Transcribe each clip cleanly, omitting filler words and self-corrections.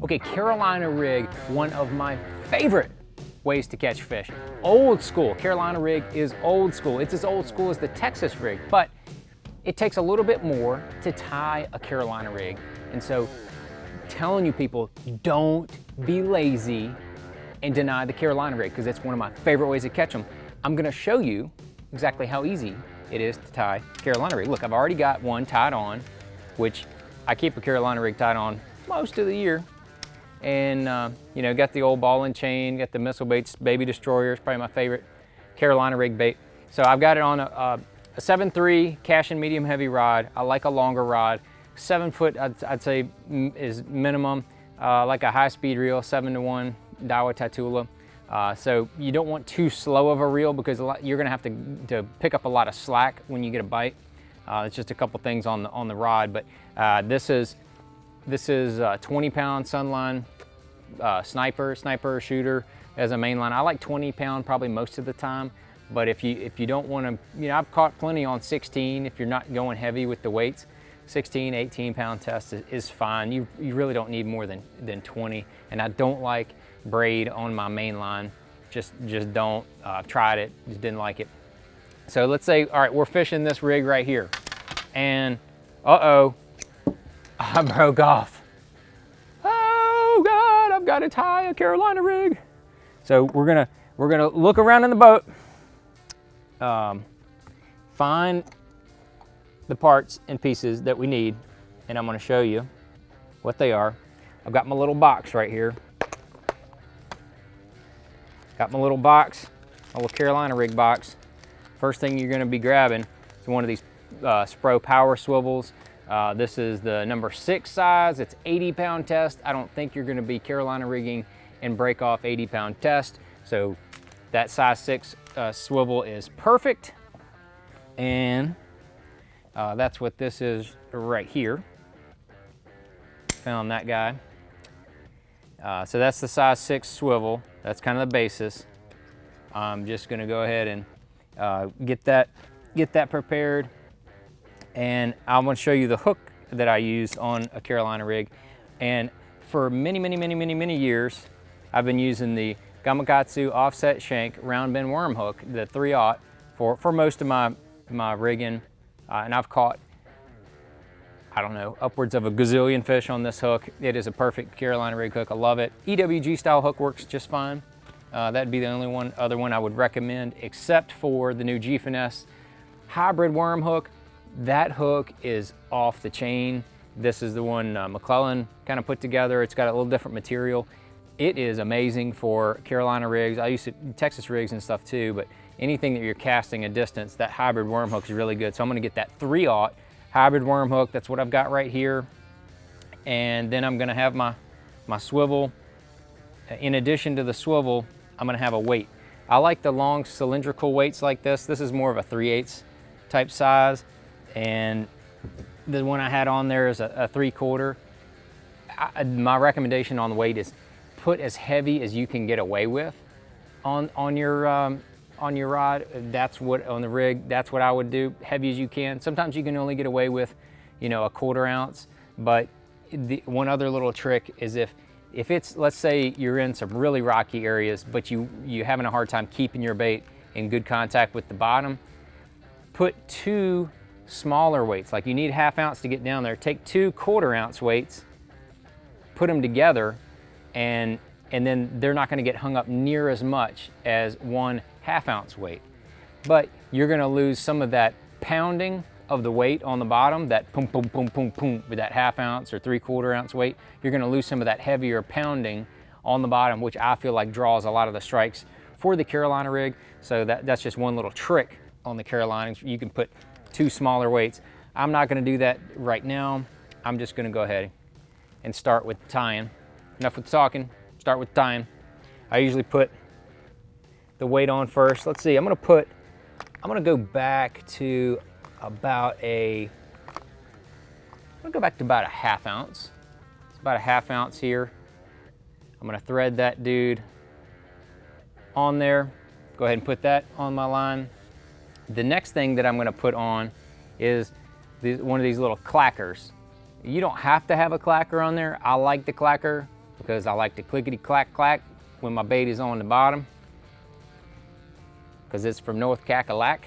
Okay, Carolina rig, one of my favorite ways to catch fish. Old school, Carolina rig is old school. It's as old school as the Texas rig, but it takes a little bit more to tie a Carolina rig. And so, telling you people, don't be lazy and deny the Carolina rig, because it's one of my favorite ways to catch them. I'm gonna show you exactly how easy it is to tie Carolina rig. Look, I've already got one tied on, which I keep a Carolina rig tied on most of the year. And you know, got the old ball and chain, got the Missile Baits Baby Destroyer, it's probably my favorite Carolina rig bait. So I've got it on a 7.3 cash and medium heavy rod. I like a longer rod. 7 foot, I'd say is minimum. Like a high speed reel, 7-to-1 Daiwa Tatula. So you don't want too slow of a reel, because you're gonna have to pick up a lot of slack when you get a bite. It's just a couple things on the rod, but this is a 20-pound Sunline sniper shooter as a main line. I like 20-pound probably most of the time, but if you don't want to, you know, I've caught plenty on 16 if you're not going heavy with the weights. 16, 18-pound test is fine. You really don't need more than 20. And I don't like braid on my main line. Just don't. I've tried it, just didn't like it. So let's say, all right, we're fishing this rig right here, and uh-oh, I broke off. Oh God, I've got to tie a Carolina rig. So we're gonna look around in the boat, find the parts and pieces that we need, and I'm gonna show you what they are. I've got my little box right here. Got my little box, my little Carolina rig box. First thing you're gonna be grabbing is one of these Spro power swivels. This is the number 6 size. It's 80-pound test. I don't think you're gonna be Carolina rigging and break off 80-pound test. So that size 6 swivel is perfect. And that's what this is right here. Found that guy. So that's the size 6 swivel. That's kind of the basis. I'm just gonna go ahead and get that prepared. And I'm gonna show you the hook that I used on a Carolina rig. And for many years, I've been using the Gamakatsu offset shank round bend worm hook, the 3/0, for most of my rigging. And I've caught, I don't know, upwards of a gazillion fish on this hook. It is a perfect Carolina rig hook. I love it. EWG style hook works just fine. That'd be the only other one I would recommend, except for the new G-Finesse hybrid worm hook. That hook is off the chain. This is the one McClellan kind of put together. It's got a little different material. It is amazing for Carolina rigs. I used to Texas rigs and stuff too, but anything that you're casting a distance, that hybrid worm hook is really good. So I'm gonna get that 3/0 hybrid worm hook. That's what I've got right here. And then I'm gonna have my swivel. In addition to the swivel, I'm gonna have a weight. I like the long cylindrical weights like this. This is more of a 3/8 type size. And the one I had on there is a 3/4. My recommendation on the weight is put as heavy as you can get away with on your rod. That's what, on the rig, that's what I would do, heavy as you can. Sometimes you can only get away with, you know, a 1/4 ounce. But one other little trick is if it's, let's say you're in some really rocky areas, but you're having a hard time keeping your bait in good contact with the bottom, put 2 smaller weights. Like you need 1/2 ounce to get down there. Take 2 1/4 ounce weights, put them together, and then they're not gonna get hung up near as much as 1 1/2 ounce weight. But you're gonna lose some of that pounding of the weight on the bottom, that boom, boom, boom, boom, boom, with that 1/2 ounce or 3/4 ounce weight. You're gonna lose some of that heavier pounding on the bottom, which I feel like draws a lot of the strikes for the Carolina rig. So that's just one little trick on the Carolinas. You can put 2 smaller weights. I'm not gonna do that right now. I'm just gonna go ahead and start with tying. Enough with talking, start with tying. I usually put the weight on first. Let's see, I'm gonna go back to about a 1/2 ounce. It's about a 1/2 ounce here. I'm gonna thread that dude on there. Go ahead and put that on my line. The next thing that I'm gonna put on is one of these little clackers. You don't have to have a clacker on there. I like the clacker because I like to clickety clack clack when my bait is on the bottom, because it's from North Cackalack.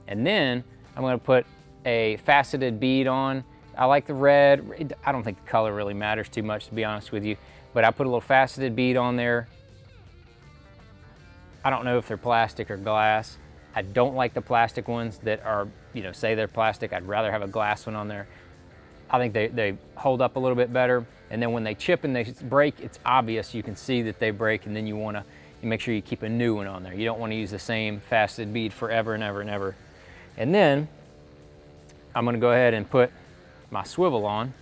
And then I'm going to put a faceted bead on. I like the red. I don't think the color really matters too much, to be honest with you, but I put a little faceted bead on there. I don't know if they're plastic or glass. I don't like the plastic ones that are, you know, say they're plastic. I'd rather have a glass one on there. I think they hold up a little bit better. And then when they chip and they break, it's obvious. You can see that they break, and then you want to make sure you keep a new one on there. You don't want to use the same faceted bead forever and ever and ever. And then I'm going to go ahead and put my swivel on,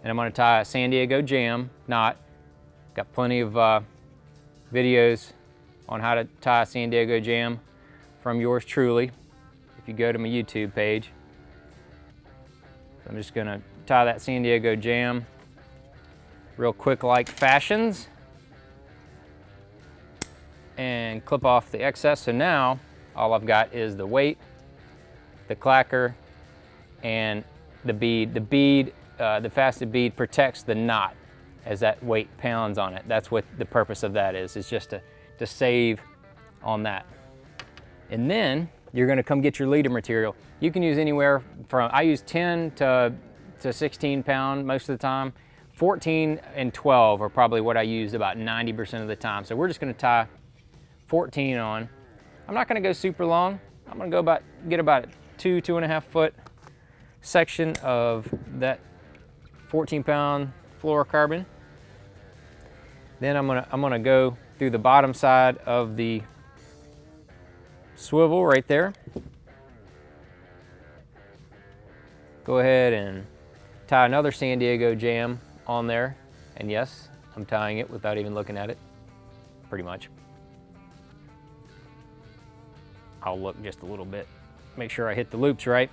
and I'm going to tie a San Diego jam knot. Got plenty of videos on how to tie a San Diego jam from yours truly if you go to my YouTube page. So I'm just going to tie that San Diego jam real quick like fashions and clip off the excess. So now all I've got is the weight, the clacker, and the bead. The faceted bead protects the knot as that weight pounds on it. That's what the purpose of that is just to save on that. And then you're gonna come get your leader material. You can use anywhere from, I use 10 to 16 pound most of the time. 14 and 12 are probably what I use about 90% of the time. So we're just gonna tie 14 on. I'm not gonna go super long. I'm gonna go get about 2.5 foot section of that 14 pound fluorocarbon. Then I'm gonna go through the bottom side of the swivel right there. Go ahead and tie another San Diego jam on there. And yes, I'm tying it without even looking at it, pretty much. I'll look just a little bit, make sure I hit the loops right.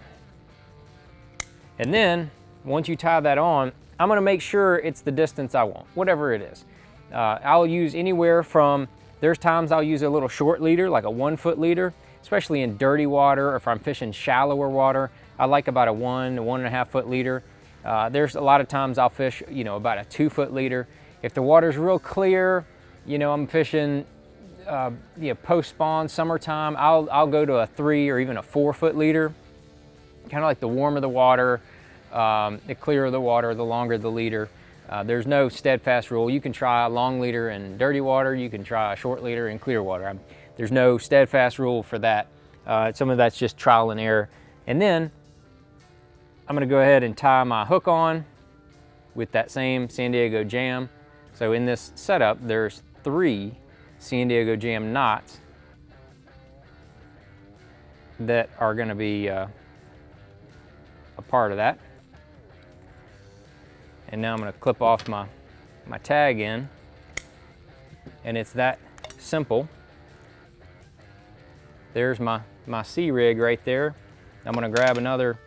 And then once you tie that on, I'm gonna make sure it's the distance I want, whatever it is. I'll use anywhere from, there's times I'll use a little short leader, like a 1 foot leader, especially in dirty water, or if I'm fishing shallower water. I like about a 1.5 foot leader. There's a lot of times I'll fish, you know, about a 2 foot leader. If the water's real clear, you know, I'm fishing, you know, post spawn, summertime, I'll go to a 3 or even a 4 foot leader. Kind of like the warmer the water, the clearer the water, the longer the leader. There's no steadfast rule. You can try a long leader in dirty water. You can try a short leader in clear water. There's no steadfast rule for that. Some of that's just trial and error. And then I'm gonna go ahead and tie my hook on with that same San Diego jam. So in this setup, there's 3 San Diego jam knots that are gonna be a part of that. And now I'm gonna clip off my tag in, and it's that simple. There's my sea rig right there. I'm gonna grab another,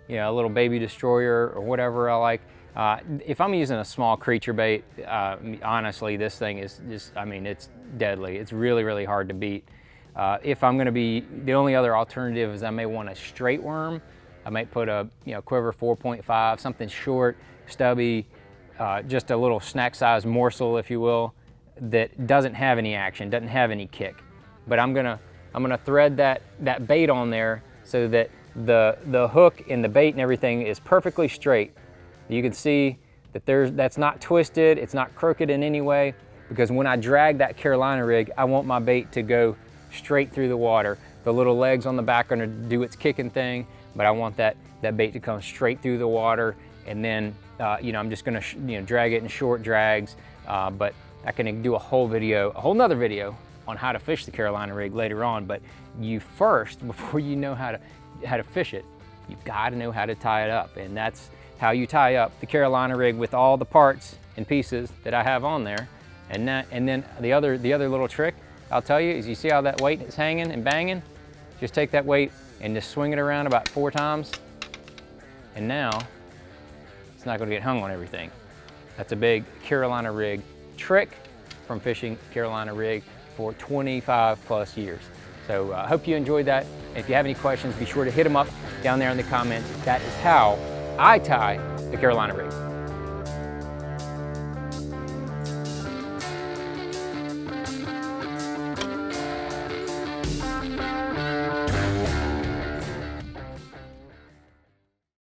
you know, a little baby destroyer or whatever I like. If I'm using a small creature bait, honestly, this thing is just, I mean, it's deadly. It's really, really hard to beat. If I'm gonna be, the only other alternative is I may want a straight worm. I might put a, you know, quiver 4.5, something short, stubby, just a little snack size morsel, if you will, that doesn't have any action, doesn't have any kick. But I'm gonna thread that bait on there so that the hook and the bait and everything is perfectly straight. You can see that that's not twisted, it's not crooked in any way, because when I drag that Carolina rig, I want my bait to go straight through the water. The little legs on the back are gonna do its kicking thing, but I want that bait to come straight through the water. And then, you know, I'm just gonna drag it in short drags, but I can do a whole nother video on how to fish the Carolina rig later on. But you first, before you know how to fish it, you've got to know how to tie it up. And that's how you tie up the Carolina rig with all the parts and pieces that I have on there. And then the other little trick I'll tell you is, you see how that weight is hanging and banging? Just take that weight and just swing it around about 4 times. And now it's not going to get hung on everything. That's a big Carolina rig trick from fishing Carolina rig for 25 plus years. So I hope you enjoyed that. If you have any questions, be sure to hit them up down there in the comments. That is how I tie the Carolina rig.